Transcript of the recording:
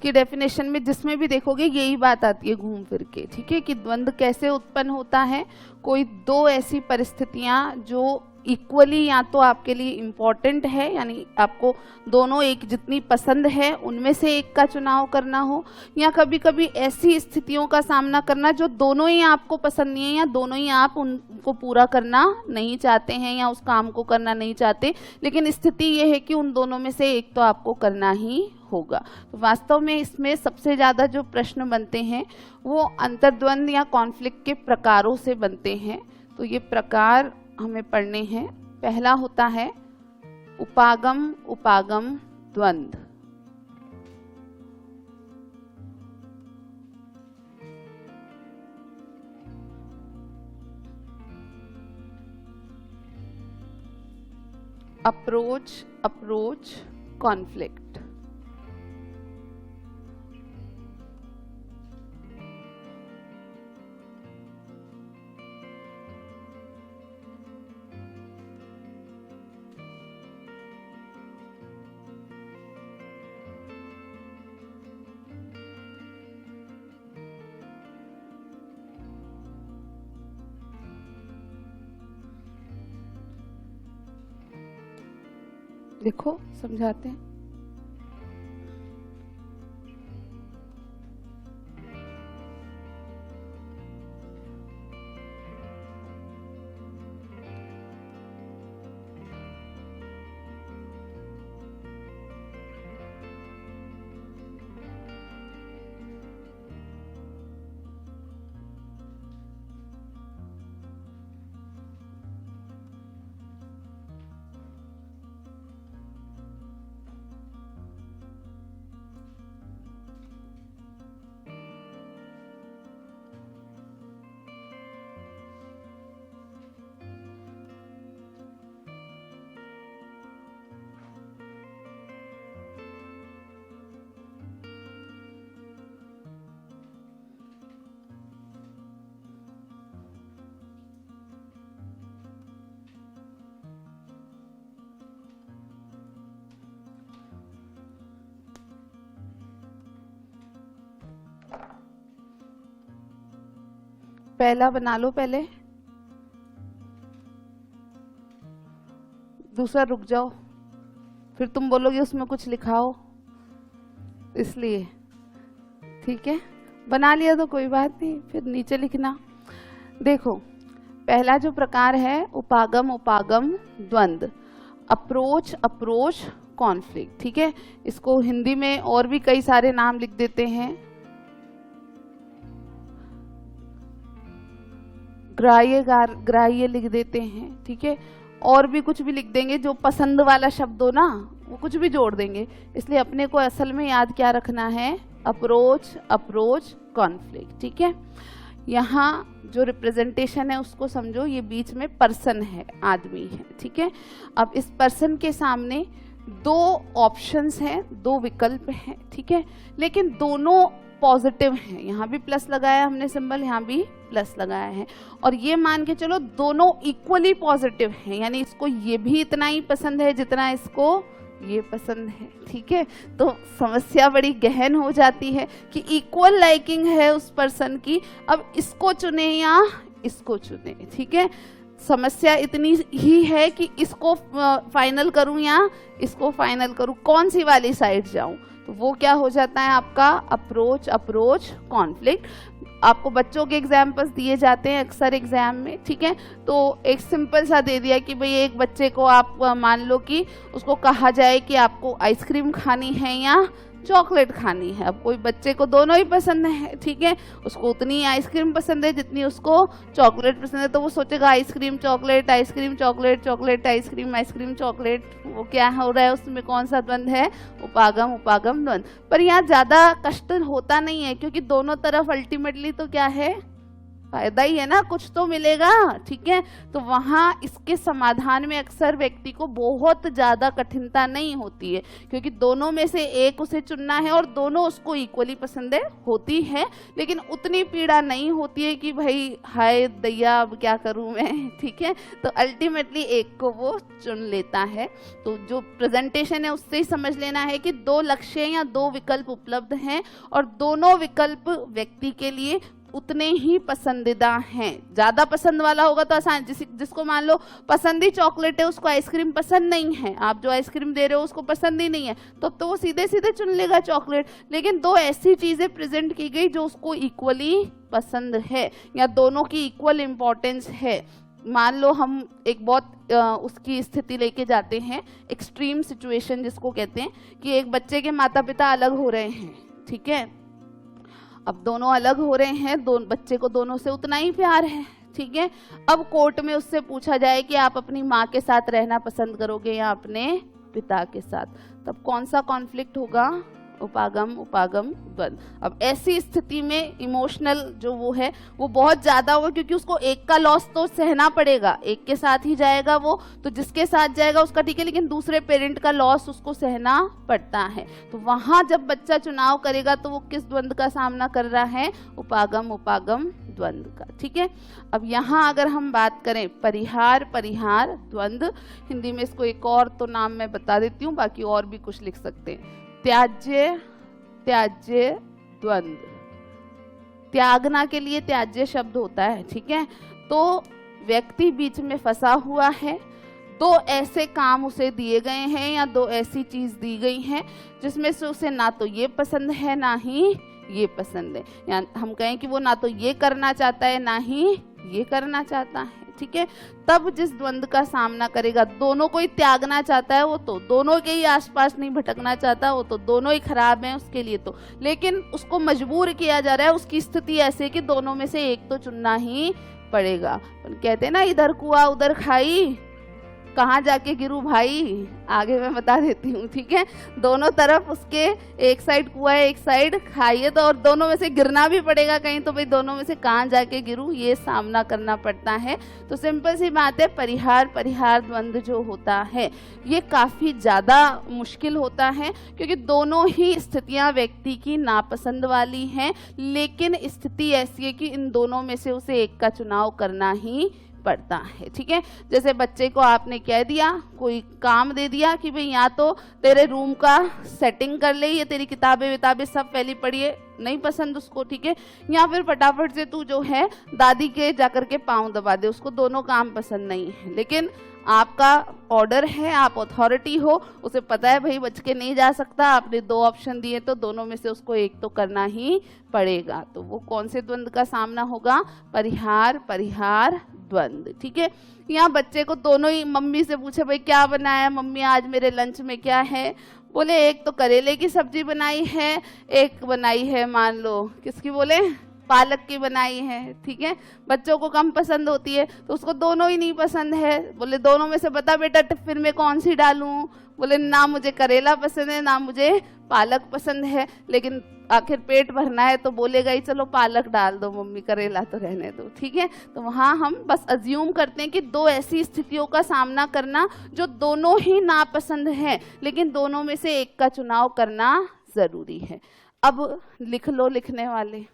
उसकी डेफिनेशन में जिसमें भी देखोगे यही बात आती है घूम फिर के, ठीक है, कि द्वंद्व कैसे उत्पन्न होता है। कोई दो ऐसी परिस्थितियां जो इक्वली या तो आपके लिए इम्पॉर्टेंट है, यानी आपको दोनों एक जितनी पसंद है उनमें से एक का चुनाव करना हो, या कभी कभी ऐसी स्थितियों का सामना करना जो दोनों ही आपको पसंद नहीं है या दोनों ही आप उनको पूरा करना नहीं चाहते हैं या उस काम को करना नहीं चाहते, लेकिन स्थिति ये है कि उन दोनों में से एक तो आपको करना ही होगा। तो वास्तव में इसमें सबसे ज़्यादा जो प्रश्न बनते हैं वो अंतर्द्वंद या कॉन्फ्लिक्ट के प्रकारों से बनते हैं। तो ये प्रकार हमें पढ़ने हैं। पहला होता है उपागम उपागम द्वंद्व। Approach approach conflict. देखो समझाते हैं। पहला बना लो पहले, दूसरा रुक जाओ, फिर तुम बोलोगे उसमें कुछ लिखाओ, इसलिए ठीक है। बना लिया तो कोई बात नहीं, फिर नीचे लिखना। देखो पहला जो प्रकार है उपागम उपागम द्वंद्व, अप्रोच अप्रोच कॉन्फ्लिक्ट, ठीक है। इसको हिंदी में और भी कई सारे नाम लिख देते हैं, ग्राह्य ग्राह्य लिख देते हैं, ठीक है, और भी कुछ भी लिख देंगे जो पसंद वाला शब्द हो ना, वो कुछ भी जोड़ देंगे। इसलिए अपने को असल में याद क्या रखना है, अप्रोच अप्रोच कॉन्फ्लिक्ट, ठीक है। यहाँ जो रिप्रेजेंटेशन है उसको समझो, ये बीच में पर्सन है, आदमी है, ठीक है। अब इस पर्सन के सामने दो ऑप्शंस हैं, दो विकल्प हैं, ठीक है, लेकिन दोनों पॉजिटिव हैं। यहाँ भी प्लस लगाया हमने सिंबल, यहाँ भी प्लस लगाया है, और ये मान के चलो दोनों इक्वली पॉजिटिव हैं, यानी इसको ये भी इतना ही पसंद है जितना इसको ये पसंद है, ठीक है। तो समस्या बड़ी गहन हो जाती है कि इक्वल लाइकिंग है उस पर्सन की, अब इसको चुने या इसको चुने, ठीक है। समस्या इतनी ही है कि इसको फाइनल करूं या इसको फाइनल करूं, कौन सी वाली साइड जाऊं, तो वो क्या हो जाता है आपका अप्रोच अप्रोच कॉन्फ्लिक्ट। आपको बच्चों के एग्जाम्पल्स दिए जाते हैं अक्सर एग्जाम में, ठीक है। तो एक सिंपल सा दे दिया कि भाई एक बच्चे को आप मान लो कि उसको कहा जाए कि आपको आइसक्रीम खानी है या चॉकलेट खानी है। अब कोई बच्चे को दोनों ही पसंद है, ठीक है, उसको उतनी आइसक्रीम पसंद है जितनी उसको चॉकलेट पसंद है, तो वो सोचेगा ice cream chocolate ice cream chocolate chocolate ice cream ice cream chocolate. वो क्या हो रहा है, उसमें कौन सा द्वंद्व है, उपागम उपागम द्वंद्व। पर यहाँ ज्यादा कष्ट होता नहीं है, क्योंकि दोनों तरफ अल्टीमेटली तो क्या है, फायदा ही है ना, कुछ तो मिलेगा, ठीक है। तो वहां इसके समाधान में अक्सर व्यक्ति को बहुत ज्यादा कठिनता नहीं होती है, क्योंकि दोनों में से एक उसे चुनना है और दोनों उसको इक्वली पसंद होती है, लेकिन उतनी पीड़ा नहीं होती है कि भाई हाय दैया अब क्या करूं मैं, ठीक है। तो अल्टीमेटली एक को वो चुन लेता है। तो जो प्रेजेंटेशन है उससे ही समझ लेना है कि दो लक्ष्य या दो विकल्प उपलब्ध हैं और दोनों विकल्प व्यक्ति के लिए उतने ही पसंदीदा हैं। ज्यादा पसंद वाला होगा तो आसान, जिसको मान लो पसंद ही चॉकलेट है, उसको आइसक्रीम पसंद नहीं है, आप जो आइसक्रीम दे रहे हो उसको पसंद ही नहीं है, तो वो सीधे सीधे चुन लेगा चॉकलेट। लेकिन दो ऐसी चीजें प्रेजेंट की गई जो उसको इक्वली पसंद है या दोनों की इक्वल इम्पोर्टेंस है। मान लो हम एक बहुत उसकी स्थिति लेके जाते हैं, एक्सट्रीम सिचुएशन जिसको कहते हैं, कि एक बच्चे के माता पिता अलग हो रहे हैं, ठीक है। अब दोनों अलग हो रहे हैं, बच्चे को दोनों से उतना ही प्यार है, ठीक है। अब कोर्ट में उससे पूछा जाए कि आप अपनी माँ के साथ रहना पसंद करोगे या अपने पिता के साथ, तब कौन सा कॉन्फ्लिक्ट होगा? उपागम उपागम द्वंद। अब ऐसी स्थिति में इमोशनल जो वो है वो बहुत ज्यादा होगा, क्योंकि उसको एक का लॉस तो सहना पड़ेगा, एक के साथ ही जाएगा वो, तो जिसके साथ जाएगा उसका ठीक है, लेकिन दूसरे पेरेंट का लॉस उसको सहना पड़ता है। तो वहां जब बच्चा चुनाव करेगा तो वो किस द्वंद का सामना कर रहा है? उपागम उपागम द्वंद का, ठीक है। अब यहाँ अगर हम बात करें परिहार परिहार द्वंद, हिंदी में इसको एक और तो नाम मैं बता देती हूँ, बाकी और भी कुछ लिख सकते हैं। त्याज्य त्याज्य द्वंद, त्यागना के लिए त्याज्य शब्द होता है, ठीक है। तो व्यक्ति बीच में फंसा हुआ है, दो ऐसे काम उसे दिए गए हैं या दो ऐसी चीज दी गई है जिसमें से उसे ना तो ये पसंद है ना ही ये पसंद है, या हम कहें कि वो ना तो ये करना चाहता है ना ही ये करना चाहता है, ठीक है। तब जिस द्वंद का सामना करेगा, दोनों को ही त्यागना चाहता है वो, तो दोनों के ही आसपास नहीं भटकना चाहता वो, तो दोनों ही खराब हैं उसके लिए, तो लेकिन उसको मजबूर किया जा रहा है, उसकी स्थिति ऐसे कि दोनों में से एक तो चुनना ही पड़ेगा। कहते हैं ना इधर कुआ उधर खाई, कहाँ जाके गिरू भाई, आगे मैं बता देती हूँ, ठीक है। दोनों तरफ उसके एक साइड कुआ है एक साइड खाई है, तो और दोनों में से गिरना भी पड़ेगा कहीं, तो भाई दोनों में से कहाँ जाके गिरूँ ये सामना करना पड़ता है। तो सिंपल सी बात है, परिहार परिहार द्वंद जो होता है ये काफी ज्यादा मुश्किल होता है, क्योंकि दोनों ही स्थितियां व्यक्ति की नापसंद वाली हैं, लेकिन स्थिति ऐसी है कि इन दोनों में से उसे एक का चुनाव करना ही पड़ता है, ठीक है। जैसे बच्चे को आपने कह दिया, कोई काम दे दिया कि भाई या तो तेरे रूम का सेटिंग कर ले, ये तेरी किताबें विताबें सब फैली पड़ी है, नहीं पसंद उसको, ठीक है, या फिर फटाफट से तू जो है दादी के जाकर के पाँव दबा दे, उसको दोनों काम पसंद नहीं है। लेकिन आपका ऑर्डर है, आप अथॉरिटी हो, उसे पता है भाई बच के नहीं जा सकता, आपने दो ऑप्शन दिए तो दोनों में से उसको एक तो करना ही पड़ेगा। तो वो कौन से द्वंद का सामना होगा? परिहार परिहार द्वंद, ठीक है। यहाँ बच्चे को दोनों ही मम्मी से पूछे भाई क्या बनाया मम्मी आज मेरे लंच में, क्या है? बोले एक तो करेले की सब्जी बनाई है, एक बनाई है मान लो किसकी, बोले पालक की बनाई है, ठीक है। बच्चों को कम पसंद होती है तो उसको दोनों ही नहीं पसंद है। बोले दोनों में से बता बेटा टिफिन में कौन सी डालूं? बोले ना मुझे करेला पसंद है ना मुझे पालक पसंद है, लेकिन आखिर पेट भरना है तो बोलेगा ही चलो पालक डाल दो मम्मी, करेला तो रहने दो, ठीक है। तो वहाँ हम बस अज्यूम करते हैं कि दो ऐसी स्थितियों का सामना करना जो दोनों ही नापसंद है, लेकिन दोनों में से एक का चुनाव करना जरूरी है। अब लिख लो लिखने वाले।